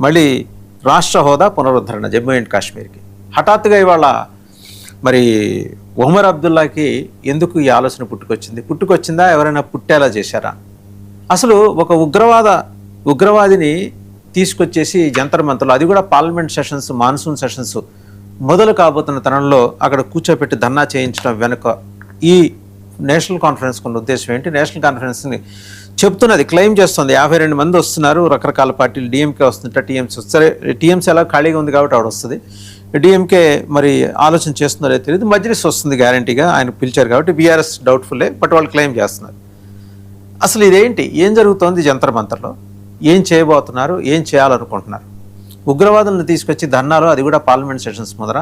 మళ్ళీ రాష్ట్ర హోదా పునరుద్ధరణ జమ్మూ అండ్ కాశ్మీర్కి. హఠాత్తుగా ఇవాళ మరి ఒమర్ అబ్దుల్లాకి ఎందుకు ఈ ఆలోచన పుట్టుకొచ్చిందా, ఎవరైనా పుట్టేలా చేశారా? అసలు ఒక ఉగ్రవాదిని తీసుకొచ్చేసి జంతర్ మంతర్లో, అది కూడా పార్లమెంట్ సెషన్స్, మాన్సూన్ సెషన్స్ మొదలు కాబోతున్న తరుణంలో అక్కడ కూర్చోపెట్టి ధర్నా చేయించడం వెనుక ఈ నేషనల్ కాన్ఫరెన్స్ ఉన్న ఉద్దేశం ఏంటి? నేషనల్ కాన్ఫరెన్స్ని చెప్తున్నది, క్లెయిమ్ చేస్తుంది 52 మంది వస్తున్నారు, రకరకాల పార్టీలు, డిఎంకే వస్తుంటే టీఎంసీ వస్తారు. టీఎంసీ ఎలా ఖాళీగా ఉంది కాబట్టి ఆవిడ వస్తుంది, డిఎంకే మరి ఆలోచన చేస్తున్నారో తెలియదు, మజ్లిస్ వస్తుంది గ్యారంటీగా, ఆయన పిలిచారు కాబట్టి. బీఆర్ఎస్ డౌట్ఫుల్లే, బట్ వాళ్ళు క్లెయిమ్ చేస్తున్నారు. అసలు ఇదేంటి, ఏం జరుగుతోంది జంతర్ మంతర్లో? ఏం చేయబోతున్నారు, ఏం చేయాలనుకుంటున్నారు? ఉగ్రవాదులను తీసుకొచ్చి ధర్నాలో, అది కూడా పార్లమెంట్ సెషన్స్ ముందర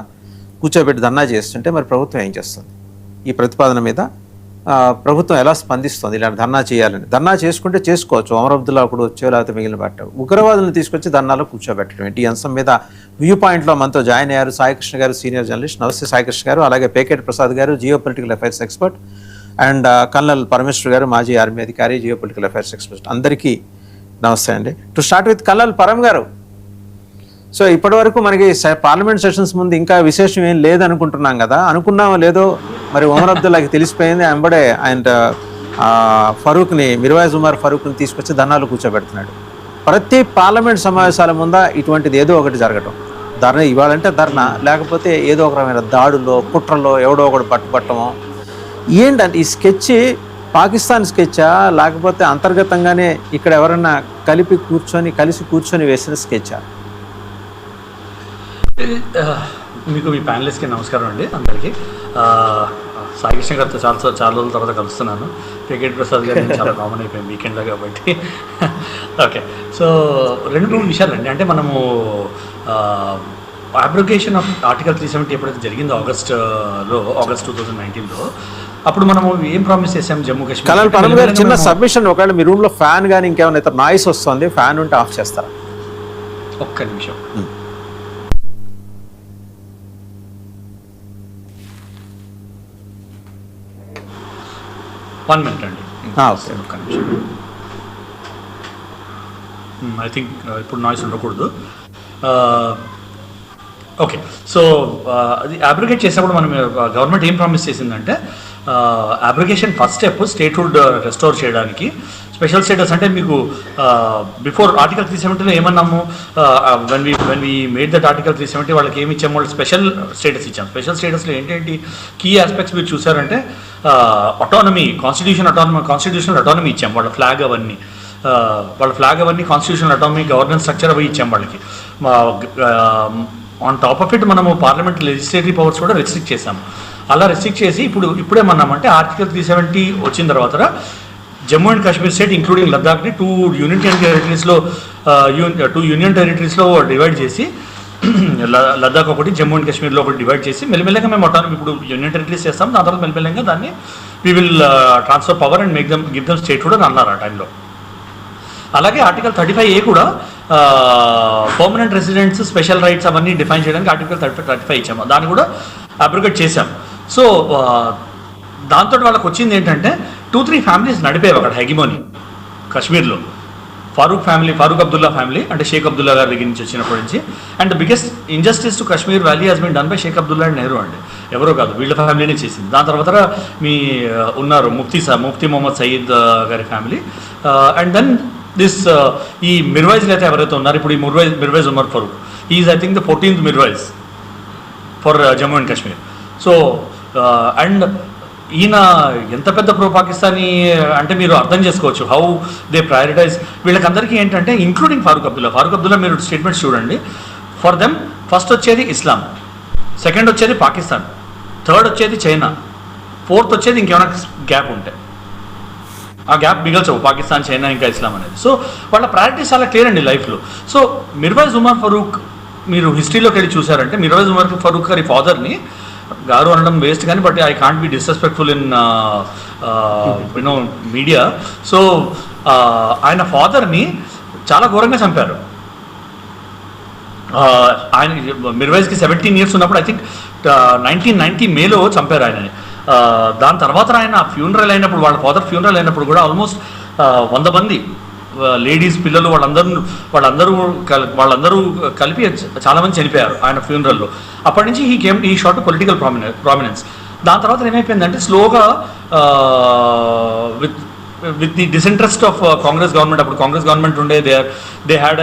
కూర్చోబెట్టి ధర్నా చేస్తుంటే మరి ప్రభుత్వం ఏం చేస్తుంది? ఈ ప్రతిపాదన మీద ప్రభుత్వం ఎలా స్పందిస్తుంది? ఇలాంటి ధర్నా చేయాలని, ధర్నా చేసుకుంటే చేసుకోవచ్చు, ఒమర్ అబ్దుల్లా అప్పుడు వచ్చో లేకపోతే మిగిలిన పట్టావు, ఉగ్రవాదులను తీసుకొచ్చి ధర్నాలో కూర్చోబెట్టడం ఏంటి? ఈ అంశం మీద వ్యూ పాయింట్లో మనతో జాయిన్ అయ్యారు సాయికృష్ణ గారు, సీనియర్ జర్నలిస్ట్. నమస్తే సాయికృష్ణ గారు. అలాగే Peketi Prasad garu, geo political affairs expert, and colonel Parameshwar garu, మాజీ ఆర్మీ అధికారి, జియో పొలిటికల్ అఫైర్స్ ఎక్స్పర్ట్. అందరికీ నమస్తే అండి. టు స్టార్ట్ విత్ కల్నల్ పరం గారు, సో ఇప్పటి వరకు మనకి పార్లమెంట్ సెషన్స్ ముందు ఇంకా విశేషం ఏం లేదనుకుంటున్నాం కదా, అనుకున్నామో లేదో మరి ఒమర్ అబ్దుల్లాకి తెలిసిపోయింది. వెంబడే ఆయన ఫరూక్ని, మిర్వాయిజ్ ఉమర్ ఫరూక్ని తీసుకొచ్చి ధర్నాలు కూర్చోబెడుతున్నాడు. ప్రతి పార్లమెంట్ సమావేశాల ముందా ఇటువంటిది ఏదో ఒకటి జరగటం, ధర్నా ఇవ్వాలంటే ధర్నా, లేకపోతే ఏదో ఒక రకమైన దాడుల్లో, కుట్రలో ఎవడో ఒకటి పట్టుబట్టమో. ఏంటంటే ఈ స్కెచ్ పాకిస్తాన్ స్కెచ్చా, లేకపోతే అంతర్గతంగానే ఇక్కడ ఎవరన్నా కలిసి కూర్చొని వేసిన స్కెచ్చా? మీకు మీ ప్యానలిస్ట్కి నమస్కారం అండి అందరికీ. సాయికృష్ణ గారితో చాలా రోజుల తర్వాత కలుస్తున్నాను. పేకేటి ప్రసాద్ గారు చాలా కామన్ అయిపోయింది వీకెండ్లో కాబట్టి. Okay, so 2-3 విషయాలండి. అంటే మనము అబ్రోగేషన్ ఆఫ్ ఆర్టికల్ 370 ఎప్పుడైతే జరిగిందో ఆగస్ట్ 2019లో, అప్పుడు మనము ఏం ప్రామిస్ చేసాం జమ్మూ కాశ్మీర్. చిన్న సబ్మిషన్, ఒకవేళ మీ రూమ్లో ఫ్యాన్ కానీ ఇంకేమైనా ఇతర నాయిస్ వస్తుంది, ఫ్యాన్ ఉంటే ఆఫ్ చేస్తారా? ఒక్క నిమిషం. వన్ మినిట్ అండి. ఒక్క నిమిషం. ఐ థింక్ ఇప్పుడు నాయిస్ ఉండకూడదు. ఓకే, సో అది అబ్రిగేట్ చేసినప్పుడు మనం గవర్నమెంట్ ఏం ప్రామిస్ చేసిందంటే, abrogation first step statehood restore చేయడానికి. స్పెషల్ స్టేటస్ అంటే మీకు బిఫోర్ ఆర్టికల్ 370లో ఏమన్నాము, when we made that article 370 వాళ్ళకి ఏమి ఇచ్చాము, వాళ్ళు స్పెషల్ స్టేటస్ ఇచ్చాం. స్పెషల్ స్టేటస్లో ఏంటంటి కీ ఆస్పెక్ట్స్ మీరు చూసారంటే, అటానమీ, కాన్స్టిట్యూషనల్ అటానమీ ఇచ్చాం. వాళ్ళ ఫ్లాగ్ అవన్నీ కాన్స్టిట్యూషనల్ అటానమీ, గవర్నెన్స్ స్ట్రక్చర్ అవి ఇచ్చాం వాళ్ళకి. ఆన్ టాప్ ఆఫ్ ఇట్ మనము పార్లమెంట్ లెజిస్లేటివ్ పవర్స్ కూడా రెస్ట్రిక్ట్ చేసాము. అలా రెస్ట్రిక్ట్ చేసి ఇప్పుడేమన్నామంటే ఆర్టికల్ 370 వచ్చిన తర్వాత Jammu and Kashmir state including లద్దాఖ్ని 2 యూనియన్ టెరిటరీస్లో డివైడ్ చేసి, లద్దాఖ్ ఒకటి, జమ్మూ అండ్ కాశ్మీర్లో ఒకటి డివైడ్ చేసి మెల్లమెల్లగా మేము అటానమీ ఇప్పుడు యూనియన్ టెరిటరీస్ చేస్తాం. దాని తర్వాత మెల్లమెల్లగా దాన్ని we will transfer power and give them state కూడా అన్నారు ఆ టైంలో. అలాగే ఆర్టికల్ 35A కూడా పర్మనెంట్ రెసిడెంట్స్ స్పెషల్ రైట్స్ అవన్నీ డిఫైన్ చేయడానికి ఆర్టికల్ 35 ఇచ్చాము. దాన్ని కూడా అబ్రిగేట్ చేశాం. సో దాంతో వాళ్ళకి వచ్చింది ఏంటంటే 2-3 ఫ్యామిలీస్ నడిపేవి అక్కడ హెగిమోని కాశ్మీర్లో. ఫారూక్ అబ్దుల్లా ఫ్యామిలీ, అంటే షేక్ అబ్దుల్లా గారి దగ్గర నుంచి వచ్చినప్పటి నుంచి. And the biggest injustice to Kashmir valley has been done by Sheikh Abdullah and Nehru అండి, ఎవరో కాదు, వీళ్ళ ఫ్యామిలీనే చేసింది. దాని తర్వాత మీ ఉన్నారు ముఫ్తీ మొహమ్మద్ సయీద్ గారి ఫ్యామిలీ. అండ్ దెన్ దిస్ ఈ మిర్వైజ్లు అయితే ఎవరైతే ఉన్నారు ఇప్పుడు, ఈ Mirwaiz Umar Farooq, is I think the 14th Mirwaiz for Jammu and Kashmir. So and ఈయన ఎంత పెద్ద ప్రో పాకిస్తానీ అంటే మీరు అర్థం చేసుకోవచ్చు హౌ దే ప్రయారిటైజ్. వీళ్ళకందరికీ ఏంటంటే ఇంక్లూడింగ్ ఫారూక్ అబ్దుల్లా మీరు స్టేట్మెంట్స్ చూడండి. ఫర్ దెమ్ ఫస్ట్ వచ్చేది ఇస్లాం, సెకండ్ వచ్చేది పాకిస్తాన్, థర్డ్ వచ్చేది చైనా, ఫోర్త్ వచ్చేది ఇంకేమైనా గ్యాప్ ఉంటే ఆ గ్యాప్ మిగల్చవు, పాకిస్తాన్, చైనా, ఇంకా ఇస్లాం అనేది. సో వాళ్ళ ప్రయారిటీస్ చాలా క్లియర్ అండి లైఫ్లో. సో మిర్వైజ్ ఉమర్ ఫరూక్ మీరు హిస్టరీలోకి వెళ్ళి చూసారంటే, మిర్వైజ్ ఉమర్ ఫరూక్ గారి ఫాదర్ని గారు అనడం వేస్ట్ కానీ, but I can't be disrespectful in you know media. So ఆయన ఫాదర్ని చాలా ఘోరంగా చంపారు. ఆయన మిర్వైజ్కి 17 years ఉన్నప్పుడు ఐ థింక్ 1990 మేలో చంపారు ఆయనని. దాని తర్వాత ఆయన ఫ్యూనరల్ అయినప్పుడు, వాళ్ళ ఫాదర్ ఫ్యూనరల్ అయినప్పుడు కూడా ఆల్మోస్ట్ 100 మంది లేడీస్, పిల్లలు వాళ్ళందరూ కలిపి చాలా మంది చనిపోయారు ఆయన ఫ్యూనరల్లో. అప్పటి నుంచి ఈ షార్ట్ పొలిటికల్ ప్రామినెన్స్. దాని తర్వాత ఏమైపోయిందంటే స్లోగా with the disinterest of Congress government, అప్పుడు కాంగ్రెస్ గవర్నమెంట్ ఉండే, దే హ్యాడ్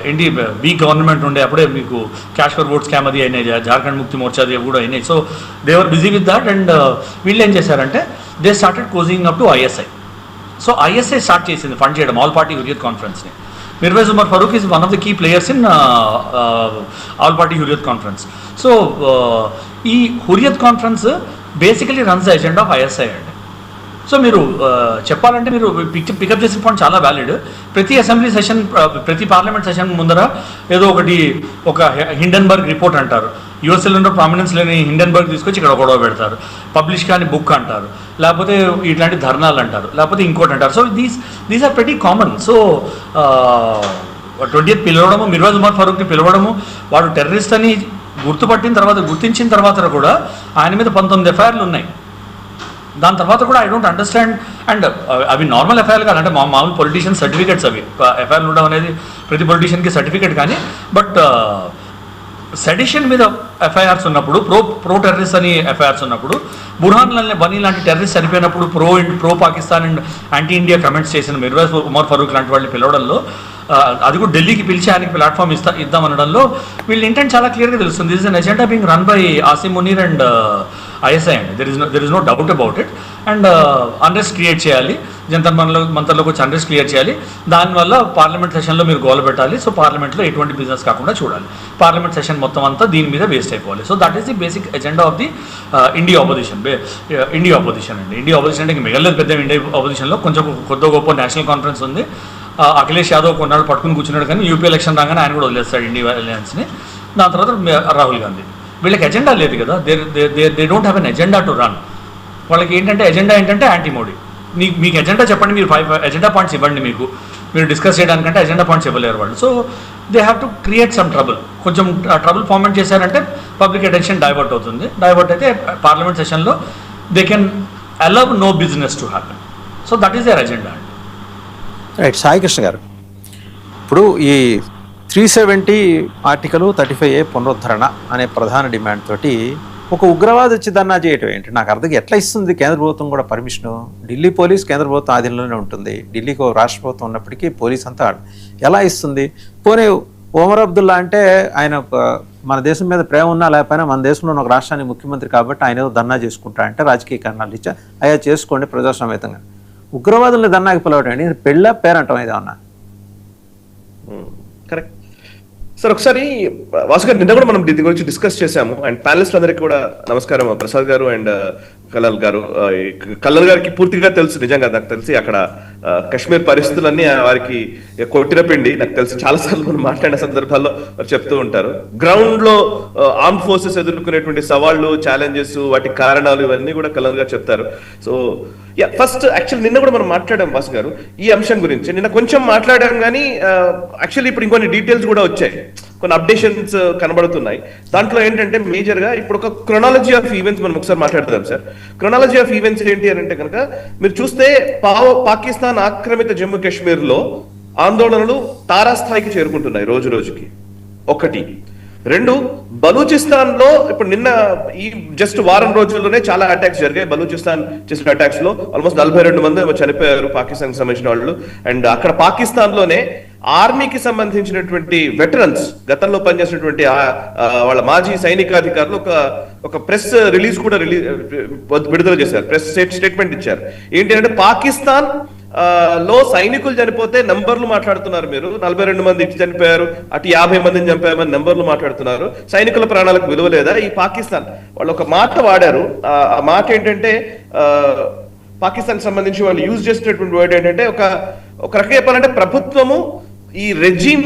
ఏంటి వీక్ గవర్నమెంట్ ఉండే, అప్పుడే మీకు క్యాష్ ఫర్ ఓట్ స్కామ్ అది అయినాయి, జార్ఖండ్ ముక్తి మోర్చాది కూడా అయినాయి. So they were busy with that. And వీళ్ళు ఏం చేశారంటే they started cozying up to ISI. So ISI start చేసింది ఫండ్ చేయడం ఆల్ పార్టీ హురియత్ కాన్ఫరెన్స్ని. Mirwaiz Umar Farooq is one of the key players in all party Hurriyat conference. So ఈ Hurriyat conference basically runs the agenda of ISI అండి. So మీరు చెప్పాలంటే మీరు pick up చేసిన point చాలా వ్యాలిడ్. ప్రతి అసెంబ్లీ సెషన్, ప్రతి పార్లమెంట్ సెషన్ ముందర ఏదో ఒక హిండెన్బర్గ్ రిపోర్ట్ అంటారు, యుఎస్ఎల్లో ప్రామినెన్స్ లేని హిండెన్బర్గ్ తీసుకొచ్చి ఇక్కడ గొడవ పెడతారు, పబ్లిష్ కాని బుక్ అంటారు, లేకపోతే ఇట్లాంటి ధర్నాలు అంటారు, లేకపోతే ఇంకోటి అంటారు. So these are very common. So 20th పిలవడము, మిర్వాజ్ ఉమర్ ఫరూక్ని పిలవడము, వాడు టెర్రరిస్ట్ అని గుర్తించిన తర్వాత కూడా ఆయన మీద 19 ఎఫ్ఐఆర్లు ఉన్నాయి. దాని తర్వాత కూడా ఐ డోంట్ అండర్స్టాండ్. అండ్ అవి నార్మల్ ఎఫ్ఐఆర్లు కాదు, అంటే మామూలు పొలిటీషియన్ సర్టిఫికేట్స్ అవి. ఎఫ్ఐఆర్లు ఉండడం అనేది ప్రతి పొలిటీషియన్కి సర్టిఫికేట్. కానీ బట్ సెడిషన్ మీద ఎఫ్ఐఆర్స్ ఉన్నప్పుడు, ప్రో టెర్రరిస్ట్ అని ఎఫ్ఐఆర్స్ ఉన్నప్పుడు, బుర్హాన్ బనీ లాంటి టెర్రరిస్ట్ చనిపోయినప్పుడు pro Pakistan and anti India comments చేసిన మిర్వాజ్ ఉమర్ ఫరూక్ లాంటి వాళ్ళని పిలవడంలో, అది కూడా ఢిల్లీకి పిలిచి ఆయనకి ప్లాట్ఫామ్ ఇద్దాం అనడంలో వీళ్ళ ఇంటెంట్ చాలా క్లియర్గా తెలుస్తుంది. This is an agenda being run by Asim Munir and ISI అండి. There is no doubt about it. And unrest create చేయాలి, జంతర్ మంతర్లోకి వచ్చి అన్రెస్ట్ క్రియేట్ చేయాలి. దానివల్ల పార్లమెంట్ సెషన్లో మీరు గోల పెట్టాలి. సో పార్లమెంట్లో ఎటువంటి బిజినెస్ కాకుండా చూడాలి. పార్లమెంట్ సెషన్ మొత్తం అంతా దీని మీద వేస్ట్ అయిపోవాలి. So that is the basic agenda of the India opposition. India opposition అండి. ఇండియా ఆపోజిషన్ అంటే మిగలేదు పెద్ద ఇండియా ఆపోజిషన్లో కొంచెం కొద్ది గొప్ప నేషనల్ కాన్ఫరెన్స్ ఉంది. అఖిలేష్ యాదవ్ కొన్నాళ్ళు పట్టుకుని కూర్చున్నాడు, కానీ యూపీ ఎలక్షన్ రాగానే ఆయన కూడా వదిలేస్తాడు ఇండియా అలయన్స్ని. దాని తర్వాత రాహుల్ గాంధీ. వీళ్ళకి ఎజెండా లేదు కదా, they don't have an agenda to run. వాళ్ళకి ఏంటంటే ఎజెండా ఏంటంటే యాంటీ మోడీ. మీకు ఎజెండా చెప్పండి, మీరు 5 ఎజెండా పాయింట్స్ ఇవ్వండి, మీరు డిస్కస్ చేయడానికంటే ఎజెండా పాయింట్స్ ఇవ్వలేరు వాళ్ళు. So they have to create some trouble. కొంచెం ట్రబుల్ ఫార్మేట్ చేశారంటే పబ్లిక్ అటెన్షన్ డైవర్ట్ అవుతుంది. డైవర్ట్ అయితే పార్లమెంట్ సెషన్లో they can allow no business to happen. So that is their agenda అండి. రైట్. సాయికృష్ణ గారు, ఇప్పుడు ఈ 370 ఆర్టికల్ 35A పునరుద్ధరణ అనే ప్రధాన డిమాండ్ తోటి ఒక ఉగ్రవాది వచ్చి ధర్నా చేయటం ఏంటి? నాకు అర్థం ఎట్లా ఇస్తుంది కేంద్ర ప్రభుత్వం కూడా పర్మిషను? ఢిల్లీ పోలీస్ కేంద్ర ప్రభుత్వం ఆధీనంలోనే ఉంటుంది. ఢిల్లీకి రాష్ట్ర ప్రభుత్వం ఉన్నప్పటికీ పోలీస్ అంతా ఎలా ఇస్తుంది? పోనీ ఒమర్ అబ్దుల్లా అంటే ఆయన మన దేశం మీద ప్రేమ ఉన్నా లేకపోయినా మన దేశంలో ఒక రాష్ట్రానికి ముఖ్యమంత్రి కాబట్టి ఆయన ఏదో ధర్నా చేసుకుంటా అంటే రాజకీయ కారణాలు ఇచ్చా అయ్యా చేసుకోండి ప్రజాస్వామ్యంగా. ఉగ్రవాదుల్ని ధర్నాకి పిలవటం ఏంటి? పెళ్ళ పేరంటం ఏదన్నా? Correct sir. ఒకసారి వాసు గారు, నిన్న కూడా మనం దీని గురించి డిస్కస్ చేశాము. అండ్ ప్యానలిస్ట్ అందరికీ కూడా నమస్కారం. ప్రసాద్ గారు అండ్ కల్లల్ గారు. కల్లల్ గారికి పూర్తిగా తెలుసు, నిజంగా నాకు తెలిసి అక్కడ కశ్మీర్ పరిస్థితులన్నీ వారికి కొట్టిన పిండి. నాకు తెలిసి చాలా సార్లు మనం మాట్లాడిన సందర్భాల్లో వారు చెప్తూ ఉంటారు. గ్రౌండ్ లో ఆర్మ్ ఫోర్సెస్ ఎదుర్కొనేటువంటి సవాళ్లు, ఛాలెంజెస్, వాటి కారణాలు ఇవన్నీ కూడా కల్లల్ గారు చెప్తారు. సో ఫస్ట్ యాక్చువల్లీ నిన్న కూడా మనం మాట్లాడాం వాసు గారు ఈ అంశం గురించి. నిన్న కొంచెం మాట్లాడాం, కానీ యాక్చువల్లీ ఇప్పుడు ఇంకొన్ని డీటెయిల్స్ కూడా వచ్చాయి, కొన్ని అప్డేషన్స్ కనబడుతున్నాయి. దాంట్లో ఏంటంటే మేజర్ గా ఇప్పుడు ఒక క్రొనాలజీ ఆఫ్ ఈవెంట్స్ మనం ఒకసారి మాట్లాడదాం సార్. క్రొనాలజీ ఆఫ్ ఈవెంట్స్ ఏంటి అని అంటే కనుక మీరు చూస్తే పాకిస్తాన్ ఆక్రమిత జమ్మూ కాశ్మీర్ లో ఆందోళనలు తారాస్థాయికి చేరుకుంటున్నాయి రోజు రోజుకి. ఒకటి. 2, బలూచిస్తాన్ లో ఇప్పుడు నిన్న ఈ జస్ట్ వారం రోజుల్లోనే చాలా అటాక్స్ జరిగాయి. బలూచిస్తాన్ చేసిన అటాక్స్ లో ఆల్మోస్ట్ 42 మంది చనిపోయారు పాకిస్తాన్ కి సంబంధించిన వాళ్ళు. అండ్ అక్కడ పాకిస్తాన్ లోనే ఆర్మీకి సంబంధించినటువంటి వెటరన్స్, గతంలో పనిచేసినటువంటి వాళ్ళ మాజీ సైనికాధికారులు ఒక ప్రెస్ రిలీజ్ కూడా విడుదల చేశారు. ప్రెస్ స్టేట్మెంట్ ఇచ్చారు. ఏంటి అంటే పాకిస్తాన్ లో సైనికులు చనిపోతే నంబర్లు మాట్లాడుతున్నారు మీరు. 42 మంది ఇటు చనిపోయారు, అటు 50 మందిని చంపామని నంబర్లు మాట్లాడుతున్నారు. సైనికుల ప్రాణాలకు విలువ లేదా? ఈ పాకిస్తాన్ వాళ్ళు ఒక మాట వాడారు. ఆ మాట ఏంటంటే పాకిస్తాన్ సంబంధించి వాళ్ళు యూజ్ చేసినటువంటి వర్డ్ ఏంటంటే ఒక రకంగా చెప్పాలంటే ప్రభుత్వము ఈ రెజీమ్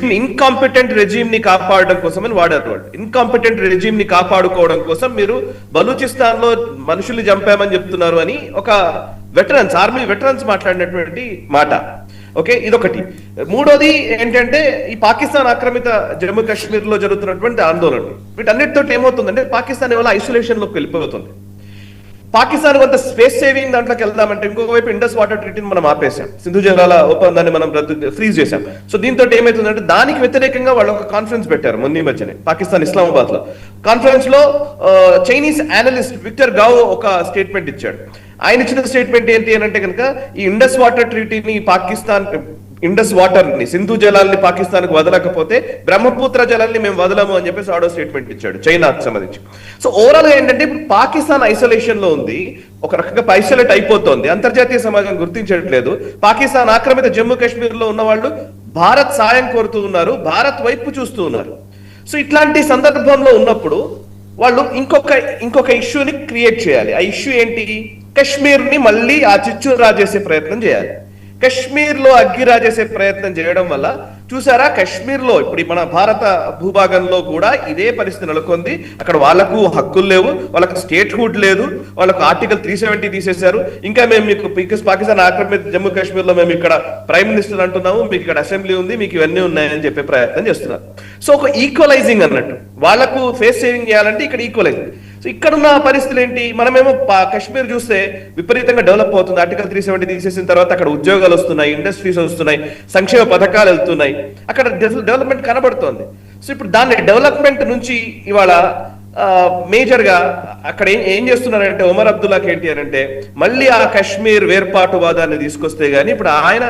ని ఇన్కాంపిటెంట్ రెజీమ్ ని కాపాడడం కోసం అని వాడారు వాళ్ళు. ఇన్కాంపిటెంట్ రెజీమ్ ని కాపాడుకోవడం కోసం మీరు బలూచిస్తాన్ లో మనుషుల్ని చంపామని చెప్తున్నారు అని ఒక ఆర్మీ వెటరన్స్ మాట్లాడినటువంటి మాట. ఓకే, ఇదొకటి. మూడోది ఏంటంటే ఈ పాకిస్తాన్ ఆక్రమిత జమ్మూ కాశ్మీర్ లో జరుగుతున్నటువంటి ఆందోళనలు, వీటన్నిటితో ఏమవుతుందంటే పాకిస్తాన్ ఇవాళ ఐసోలేషన్ లోకి వెళ్ళిపోతుంది. పాకిస్తాన్ కొంత స్పేస్ సేవింగ్ దాంట్లోకి వెళ్దామంటే ఇంకొక వైపు ఇండస్ వాటర్ ట్రీటీని మనం ఆపేసాం, సింధు జలాల ఒప్పందాన్ని మనం ఫ్రీజ్ చేశాం. సో దీంతో ఏమైతుందంటే దానికి వ్యతిరేకంగా వాళ్ళు ఒక కాన్ఫరెన్స్ పెట్టారు మొన్న మధ్యనే పాకిస్తాన్ ఇస్లామాబాద్ లో. కాన్ఫరెన్స్ లో చైనీస్ అనలిస్ట్ విక్టర్ గావ్ ఒక స్టేట్మెంట్ ఇచ్చాడు. ఆయన ఇచ్చిన స్టేట్మెంట్ ఏంటి అని అంటే కనుక ఈ ఇండస్ వాటర్ ట్రీటీని పాకిస్తాన్, ఇండస్ వాటర్ ని, సింధు జలాల్ని పాకిస్తాన్ కు వదలకపోతే బ్రహ్మపుత్ర జలాల్ని మేము వదలము అని చెప్పేసి ఆడో స్టేట్మెంట్ ఇచ్చాడు చైనాకు సంబంధించి. సో ఓవరాల్ గా ఏంటంటే ఇప్పుడు పాకిస్తాన్ ఐసోలేషన్ లో ఉంది, ఒక రకంగా ఐసోలేట్ అయిపోతుంది, అంతర్జాతీయ సమాజం గుర్తించట్లేదు. పాకిస్తాన్ ఆక్రమిత జమ్మూ కాశ్మీర్ లో ఉన్న వాళ్ళు భారత్ సాయం కోరుతూ ఉన్నారు, భారత్ వైపు చూస్తూ ఉన్నారు. సో ఇట్లాంటి సందర్భంలో ఉన్నప్పుడు వాళ్ళు ఇంకొక ఇష్యూని క్రియేట్ చేయాలి. ఆ ఇష్యూ ఏంటి? కశ్మీర్ ని మళ్ళీ ఆ చిచ్చు రాజేసే ప్రయత్నం చేయాలి. కశ్మీర్ లో అగ్గి రాజేసే ప్రయత్నం చేయడం వల్ల చూసారా, కశ్మీర్ లో ఇప్పుడు మన భారత భూభాగంలో కూడా ఇదే పరిస్థితి నెలకొంది. అక్కడ వాళ్లకు హక్కులు లేవు, వాళ్ళకు స్టేట్ హుడ్ లేదు, వాళ్ళకు ఆర్టికల్ 370 తీసేశారు. ఇంకా మేము మీకు పాకిస్తాన్ ఆక్రమిత జమ్మూ కాశ్మీర్ లో మేము ఇక్కడ ప్రైమ్ మినిస్టర్ అంటున్నాము, మీకు ఇక్కడ అసెంబ్లీ ఉంది, మీకు ఇవన్నీ ఉన్నాయని చెప్పే ప్రయత్నం చేస్తున్నారు. సో ఒక ఈక్వలైజింగ్ అన్నట్టు, వాళ్లకు ఫేస్ సేవింగ్ చేయాలంటే ఇక్కడ ఈక్వలైజింగ్. సో ఇక్కడున్న పరిస్థితులు ఏంటి? మనమేమో కశ్మీర్ చూస్తే విపరీతంగా డెవలప్ అవుతుంది, ఆర్టికల్ 370 తీసేసిన తర్వాత అక్కడ ఉద్యోగాలు వస్తున్నాయి, ఇండస్ట్రీస్ వస్తున్నాయి, సంక్షేమ పథకాలు వెళ్తున్నాయి, అక్కడ డెవలప్మెంట్ కనబడుతోంది. సో ఇప్పుడు దాన్ని డెవలప్మెంట్ నుంచి ఇవాళ మేజర్ గా అక్కడ ఏం చేస్తున్నారంటే ఒమర్ అబ్దుల్లాకి ఏంటి అని అంటే మళ్ళీ ఆ కశ్మీర్ వేర్పాటువాదాన్ని తీసుకొస్తే గానీ ఇప్పుడు ఆయన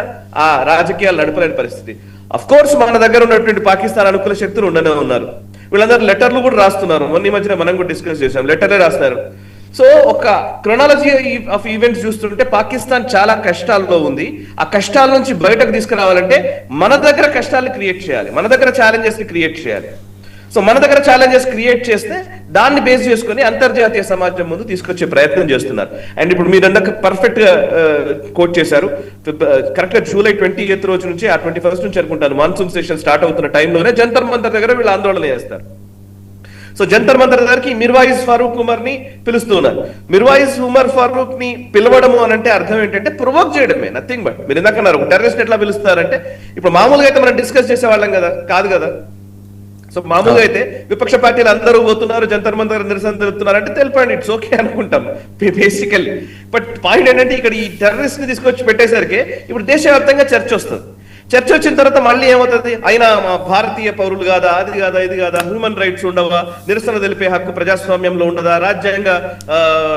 ఆ రాజకీయాలు నడపలేని పరిస్థితి. అఫ్ కోర్స్ మన దగ్గర ఉన్నటువంటి పాకిస్తాన్ అనుకూల శక్తులు ఉండనే ఉన్నారు, వీళ్ళందరూ లెటర్లు కూడా రాస్తున్నారు. మొన్న మధ్యన మనం కూడా డిస్కస్ చేసాం, లెటర్లే రాస్తున్నారు. సో ఒక క్రొనాలజీ ఆఫ్ ఈవెంట్స్ చూస్తుంటే పాకిస్తాన్ చాలా కష్టాల్లో ఉంది. ఆ కష్టాల నుంచి బయటకు తీసుకురావాలంటే మన దగ్గర కష్టాలను క్రియేట్ చేయాలి, మన దగ్గర ఛాలెంజెస్ ని క్రియేట్ చేయాలి. సో మన దగ్గర ఛాలెంజెస్ క్రియేట్ చేస్తే దాన్ని బేస్ చేసుకుని అంతర్జాతీయ సమాజం ముందు తీసుకొచ్చే ప్రయత్నం చేస్తున్నారు. అండ్ ఇప్పుడు మీరు అందరికి పర్ఫెక్ట్ గా కోట్ చేశారు. కరెక్ట్ గా జూలై 28th రోజు నుంచి ఆ 21st నుంచి అనుకుంటాను మాన్సూన్ సెషన్ స్టార్ట్ అవుతున్న టైంలోనే జంతర్ మంతర్ దగ్గర వీళ్ళు ఆందోళన చేస్తారు. సో జంతర్ మంతర్ దగ్గరికి మిర్వాయిజ్ ఫారూక్ ఉమర్ ని పిలుస్తున్నారు. మిర్వాయిజ్ ఉమర్ ఫారూక్ ని పిలవడము అని అంటే అర్థం ఏంటంటే ప్రొవోక్ చేయడమే, నథింగ్ బట్. మీరు ఇందాకన్నారు టెర్రరిస్ట్ ఎట్లా పిలుస్తారంటే ఇప్పుడు మామూలుగా అయితే మనం డిస్కస్ చేసేవాళ్ళం కదా, కాదు కదా. సో మామూలుగా అయితే విపక్ష పార్టీలు అందరూ పోతున్నారు, జంతర్ మంతర్ నిరసన తెలుపుతున్నారు అంటే తెలిపండి, ఇట్స్ ఓకే అనుకుంటాం బేసికల్లీ. బట్ పాయింట్ ఏంటంటే ఇక్కడ ఈ టెర్రరిస్ట్ ని తీసుకొచ్చి పెట్టేసరికి ఇప్పుడు దేశవ్యాప్తంగా చర్చ వస్తుంది. చర్చ వచ్చిన తర్వాత మళ్ళీ ఏమవుతుంది, అయినా మా భారతీయ పౌరులు కాదా, అది కాదా, ఇది కాదా, హ్యూమన్ రైట్స్ ఉండవా, నిరసన తెలిపే హక్కు ప్రజాస్వామ్యంలో ఉండదా,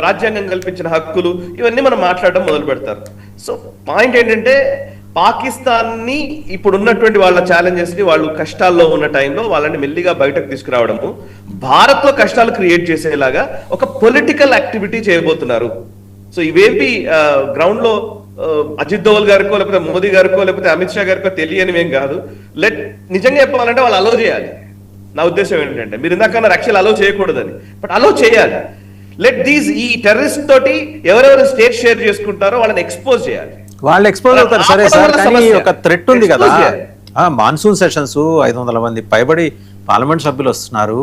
రాజ్యాంగం కల్పించిన హక్కులు, ఇవన్నీ మనం మాట్లాడడం మొదలు పెడతారు. సో పాయింట్ ఏంటంటే పాకిస్తాన్ ని ఇప్పుడు ఉన్నటువంటి వాళ్ళ ఛాలెంజెస్ ని వాళ్ళు కష్టాల్లో ఉన్న టైంలో వాళ్ళని మెల్లిగా బయటకు తీసుకురావడము, భారత్ లో కష్టాలు క్రియేట్ చేసేలాగా ఒక పొలిటికల్ యాక్టివిటీ చేయబోతున్నారు. సో ఇవేపీ గ్రౌండ్ లో అజిత్ దోవల్ గారికో లేకపోతే మోదీ గారికో లేకపోతే అమిత్ షా గారికో తెలియనివేం కాదు. నిజంగా చెప్పాలంటే వాళ్ళు అలో చేయాలి. నా ఉద్దేశం ఏంటంటే మీరు ఇందాకన్నారు యాక్చువల్ అలో చేయకూడదని, బట్ అలో చేయాలి. ఈ టెర్రరిస్ట్ తోటి ఎవరెవరు స్టేట్ షేర్ చేసుకుంటారో వాళ్ళని ఎక్స్పోజ్ చేయాలి. వాళ్ళు ఎక్స్పోజ్ అవుతారు సరే సార్, కానీ ఒక థ్రెట్ ఉంది కదా, మాన్సూన్ సెషన్స్ 500 మంది పైబడి పార్లమెంట్ సభ్యులు వస్తున్నారు,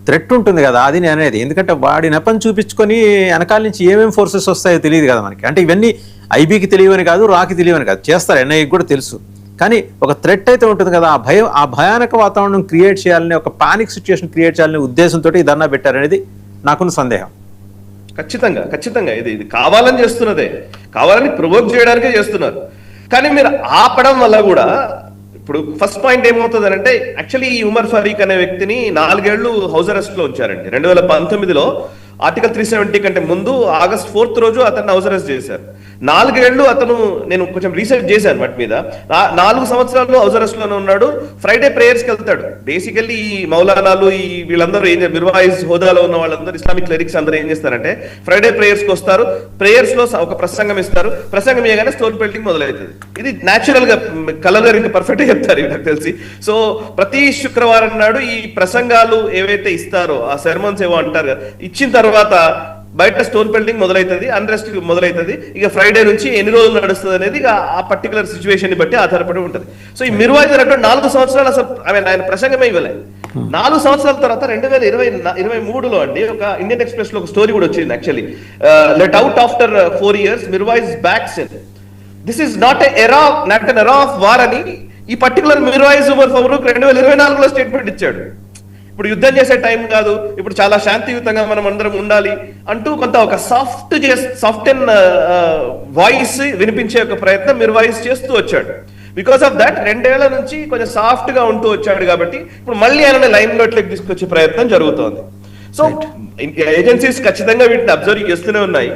థ్రెట్ ఉంటుంది కదా, అది నేను అనేది. ఎందుకంటే వాడి నెపం చూపించుకొని వెనకాల నుంచి ఏమేమి ఫోర్సెస్ వస్తాయో తెలియదు కదా మనకి. అంటే ఇవన్నీ ఐబీకి తెలియవని కాదు, రాకి తెలియవని కాదు, చేస్తారు, ఎన్ఐకి కూడా తెలుసు. కానీ ఒక థ్రెట్ అయితే ఉంటుంది కదా, ఆ భయానక వాతావరణం క్రియేట్ చేయాలని, ఒక పానిక్ సిచ్యుయేషన్ క్రియేట్ చేయాలనే ఉద్దేశంతో ఈ ధర్నా పెట్టారనేది నాకున్న సందేహం. ఖచ్చితంగా ఇది కావాలని చేస్తున్నదే, కావాలని ప్రొవోక్ చేయడానికే చేస్తున్నారు. కానీ మీరు ఆపడం వల్ల కూడా ఇప్పుడు ఫస్ట్ పాయింట్ ఏమవుతుంది అంటే యాక్చువల్లీ ఈ ఉమర్ ఫరీక్ అనే వ్యక్తిని 4 ఏళ్లు హౌస్ అరెస్ట్ లో ఉంచారండి. 2019లో ఆర్టికల్ 370 కంటే ముందు August 4th రోజు అతన్ని హౌస్ అరెస్ట్ చేశారు. 4 ఏళ్లు అతను, నేను కొంచెం రీసెర్చ్ చేశాను వాటి మీద, 4 సంవత్సరాలు హౌస్ అరెస్ట్ లోనే ఉన్నాడు. ఫ్రైడే ప్రేయర్స్ కి వెళ్తాడు. బేసికల్లీ ఈ మౌలానాలు వీళ్ళందరూ మిర్వాయిజ్ హోదాలో ఉన్న వాళ్ళందరూ ఇస్లామిక్ క్లెరిక్స్ అందరూ ఏం చేస్తారంటే ఫ్రైడే ప్రేయర్స్ కి వస్తారు, ప్రేయర్స్ లో ఒక ప్రసంగం ఇస్తారు, ప్రసంగం ఇవ్వగానే స్టోన్ పెల్టింగ్ మొదలవుతుంది. ఇది న్యాచురల్ గా కలర్ గారు ఇంకా పర్ఫెక్ట్ గా చెప్తారు నాకు తెలిసి. సో ప్రతి శుక్రవారం నాడు ఈ ప్రసంగాలు ఏవైతే ఇస్తారో ఆ సెర్మన్స్ ఏవో అంటారు, ఇచ్చిన తర్వాత బయట స్టోన్ పెల్టింగ్ మొదలవుతుంది, అన్రెస్ట్ మొదలవుతుంది. ఇక ఫ్రైడే నుంచి ఎన్ని రోజులు నడుస్తుంది అనేది ఆ పర్టికులర్ సిచ్యువేషన్ ని బట్టి ఆధారపడి ఉంటుంది. సో ఈ మిర్వాయిజ్ అనేటువంటి 4 సంవత్సరాలు అసలు ఆయన ప్రసంగమే ఇవ్వలే. 4 సంవత్సరాల తర్వాత 2023లో అండి ఒక ఇండియన్ ఎక్స్ప్రెస్ లో ఒక స్టోరీ కూడా వచ్చింది. Actually let out after 4 years Mirwaiz backs in, this is not an era of war అని ఈ పర్టికులర్ మిర్వాయిజ్ ఉమర్ ఫరూక్ 2024లో స్టేట్మెంట్ ఇచ్చాడు. ఇప్పుడు యుద్ధం చేసే టైం కాదు, ఇప్పుడు చాలా శాంతియుతంగా మనం అందరం ఉండాలి అంటూ కొంత ఒక సాఫ్ట్ అండ్ వాయిస్ వినిపించే ఒక ప్రయత్నం మీరు వాయిస్ చేస్తూ వచ్చాడు. బికాస్ ఆఫ్ దట్ 2 ఏళ్ల నుంచి కొంచెం సాఫ్ట్ గా ఉంటూ వచ్చాడు కాబట్టి ఇప్పుడు మళ్ళీ ఆయన లైన్ లోట్లోకి తీసుకొచ్చే ప్రయత్నం జరుగుతోంది. సో ఏజెన్సీస్ ఖచ్చితంగా వీటిని అబ్జర్వ్ చేస్తూనే ఉన్నాయి.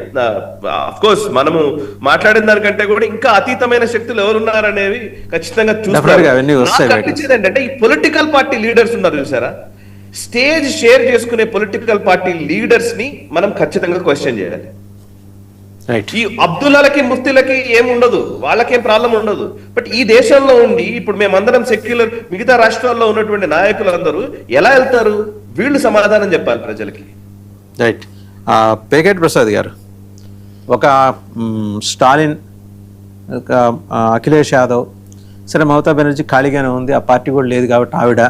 అఫ్ కోర్స్ మనము మాట్లాడిన దానికంటే కూడా ఇంకా అతీతమైన శక్తులు ఎవరున్నారనేవి ఖచ్చితంగా చూస్తారు. ఏంటంటే ఈ పొలిటికల్ పార్టీ లీడర్స్ ఉన్నారు చూసారా, స్టేజ్ షేర్ చేసుకునే పొలిటికల్ పార్టీ లీడర్స్ ని మనం ఖచ్చితంగా క్వశ్చన్ చేయాలి. ఈ అబ్దుల్లాలకి ముఫ్తీలకి ఏం ఉండదు, వాళ్ళకేం ప్రాబ్లం ఉండదు. బట్ ఈ దేశంలో ఉండి ఇప్పుడు మేమందరం సెక్యులర్, మిగతా రాష్ట్రాల్లో ఉన్నటువంటి నాయకులందరూ ఎలా వెళ్తారు? వీళ్ళు సమాధానం చెప్పాలి ప్రజలకి. రైట్. పేకేటి ప్రసాద్ గారు, ఒక స్టాలిన్, ఒక అఖిలేష్ యాదవ్, సరే మమతా బెనర్జీ ఖాళీగానే ఉంది, ఆ పార్టీ కూడా లేదు కాబట్టి ఆవిడ,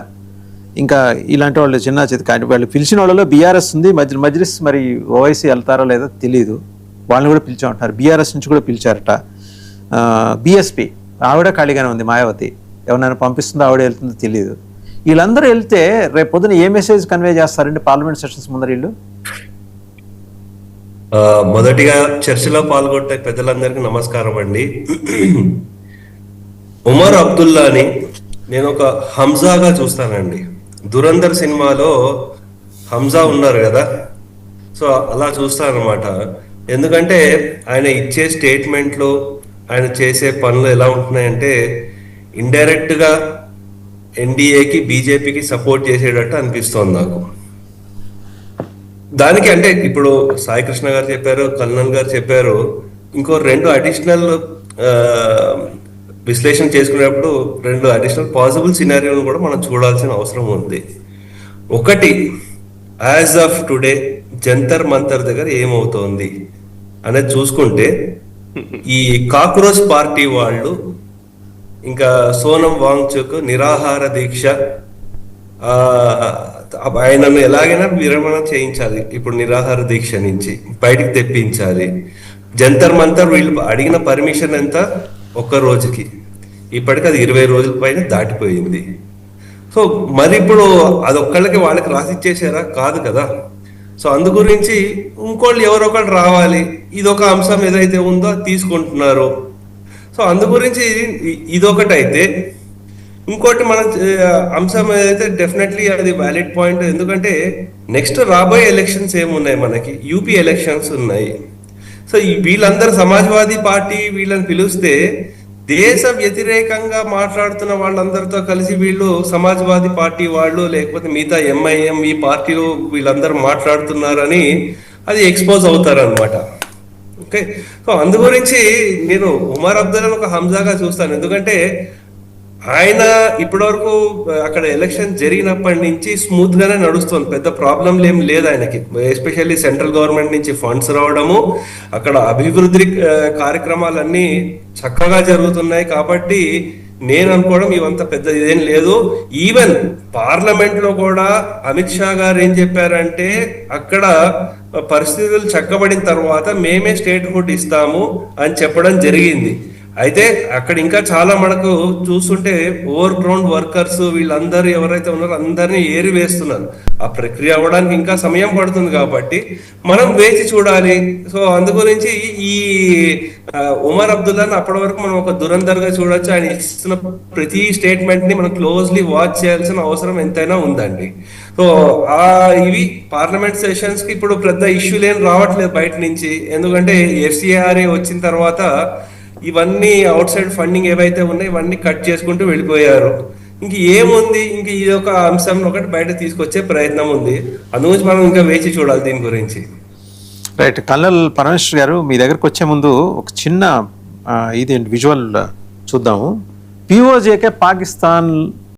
ఇంకా ఇలాంటి వాళ్ళు చిన్న చేతి కానీ వాళ్ళు పిలిచిన వాళ్ళలో బీఆర్ఎస్ ఉంది, మజ్లిస్ మరి ఓవైసీ వెళ్తారో లేదో తెలియదు, వాళ్ళని కూడా పిలిచామంటారు. బీఆర్ఎస్ నుంచి కూడా పిలిచారట. బీఎస్పీ ఆవిడ ఖాళీగానే ఉంది, మాయావతి ఎవరైనా పంపిస్తుందో ఆవిడ వెళ్తుందో తెలియదు. వీళ్ళందరూ వెళ్తే రేపు పొద్దున ఏ మెసేజ్ కన్వే చేస్తారండి పార్లమెంట్ సెషన్స్ ముందర వీళ్ళు? మొదటిగా చర్చలో పాల్గొంటే పెద్దలందరికీ నమస్కారం అండి. ఉమర్ అబ్దుల్లాని నేను ఒక హంజాగా చూస్తానండి. దురందర్ సినిమాలో హంజా ఉన్నారు కదా, సో అలా చూస్తానన్నమాట. ఎందుకంటే ఆయన ఇచ్చే స్టేట్మెంట్లు, ఆయన చేసే పనులు ఎలా ఉంటున్నాయంటే ఇండైరెక్ట్గా ఎన్డీఏకి బీజేపీకి సపోర్ట్ చేసేటట్టు అనిపిస్తోంది నాకు. దానికి అంటే ఇప్పుడు సాయి కృష్ణ గారు చెప్పారు, కల్నల్ గారు చెప్పారు, ఇంకో 2 అడిషనల్ విశ్లేషణ చేసుకునేటప్పుడు 2 అడిషనల్ పాసిబుల్ సినారియోలు కూడా మనం చూడాల్సిన అవసరం ఉంది. ఒకటి, as of today Jantar Mantar దగ్గర ఏమవుతోంది అనేది చూసుకుంటే ఈ కాక్రోచ్ పార్టీ వాళ్ళు ఇంకా సోనం వాంగ్చుక్ నిరాహార దీక్ష, ఆయనను ఎలాగైనా విరమణ చేయించాలి, ఇప్పుడు నిరాహార దీక్ష నుంచి బయటికి తెప్పించాలి. జంతర్ మంతర్ వీళ్ళు అడిగిన పర్మిషన్ ఎంత? 1 రోజుకి, ఇప్పటికి అది 20 రోజుల పైన దాటిపోయింది. సో మరి ఇప్పుడు అదొక్కళ్ళకి వాళ్ళకి రాసిచ్చేసారా? కాదు కదా. సో అందు గురించి ఇంకోళ్ళు ఎవరో ఒకళ్ళు రావాలి, ఇదొక అంశం ఏదైతే ఉందో అది తీసుకుంటున్నారు. సో అందు గురించి ఇదొకటి అయితే, ఇంకోటి మన అంశం ఏదైతే డెఫినెట్లీ అది వ్యాలిడ్ పాయింట్. ఎందుకంటే నెక్స్ట్ రాబోయే ఎలక్షన్స్ ఏమున్నాయి, మనకి యూపీ ఎలక్షన్స్ ఉన్నాయి. సో వీళ్ళందరూ సమాజ్వాదీ పార్టీ వీళ్ళని పిలిస్తే దేశ వ్యతిరేకంగా మాట్లాడుతున్న వాళ్ళందరితో కలిసి వీళ్ళు సమాజ్వాదీ పార్టీ వాళ్ళు లేకపోతే మిగతా ఎంఐఎం ఈ పార్టీలు వీళ్ళందరూ మాట్లాడుతున్నారని అది ఎక్స్పోజ్ అవుతారనమాట. ఓకే, సో అందు గురించి నేను ఉమర్ అబ్దుల్లాని ఒక హంజాగా చూస్తాను. ఎందుకంటే ఆయన ఇప్పటివరకు అక్కడ ఎలక్షన్ జరిగినప్పటి నుంచి స్మూత్ గానే నడుస్తుంది, పెద్ద ప్రాబ్లంలు ఏం లేదు ఆయనకి. ఎస్పెషల్లీ సెంట్రల్ గవర్నమెంట్ నుంచి ఫండ్స్ రావడము, అక్కడ అభివృద్ధి కార్యక్రమాలన్నీ చక్కగా జరుగుతున్నాయి. కాబట్టి నేను అనుకోవడం ఇవంత పెద్ద ఇదేం లేదు. ఈవెన్ పార్లమెంట్ లో కూడా అమిత్ షా గారు ఏం చెప్పారంటే అక్కడ పరిస్థితులు చక్కబడిన తర్వాత మేమే స్టేట్ హుడ్ ఇస్తాము అని చెప్పడం జరిగింది. అయితే అక్కడ ఇంకా చాలా మనకు చూస్తుంటే ఓవర్ గ్రౌండ్ వర్కర్స్ వీళ్ళందరూ ఎవరైతే ఉన్నారో అందరినీ ఏరి వేస్తున్నారు. ఆ ప్రక్రియ అవ్వడానికి ఇంకా సమయం పడుతుంది కాబట్టి మనం వేచి చూడాలి. సో అందు గురించి ఈ ఉమర్ అబ్దుల్లాని అప్పటి వరకు మనం ఒక దురందర్గా చూడొచ్చు. ఆయన ఇస్తున్న ప్రతి స్టేట్మెంట్ ని మనం క్లోజ్లీ వాచ్ చేయాల్సిన అవసరం ఎంతైనా ఉందండి. సో ఇవి పార్లమెంట్ సెషన్స్ కి ఇప్పుడు పెద్ద ఇష్యూలు ఏం రావట్లేదు బయట నుంచి. ఎందుకంటే ఎఫ్సిఆర్ఏ వచ్చిన తర్వాత ఇవన్నీ అవుట్ సైడ్ ఫండింగ్ ఏవైతే ఉన్నాయో ఇవన్నీ కట్ చేసుకుంటూ వెళ్ళిపోయారు. ఇంక ఏముంది, ఇంక ఇది ఒక అంశం ఒకటి బయట తీసుకొచ్చే ప్రయత్నం ఉంది. అందుగురించి మనం ఇంకా వేచి చూడాలి దీని గురించి. రైట్. కల్నల్ పరమేశ్వర్ గారు, మీ దగ్గరకు వచ్చే ముందు ఒక చిన్న ఇది విజువల్ చూద్దాము. పీఓజేకే పాకిస్తాన్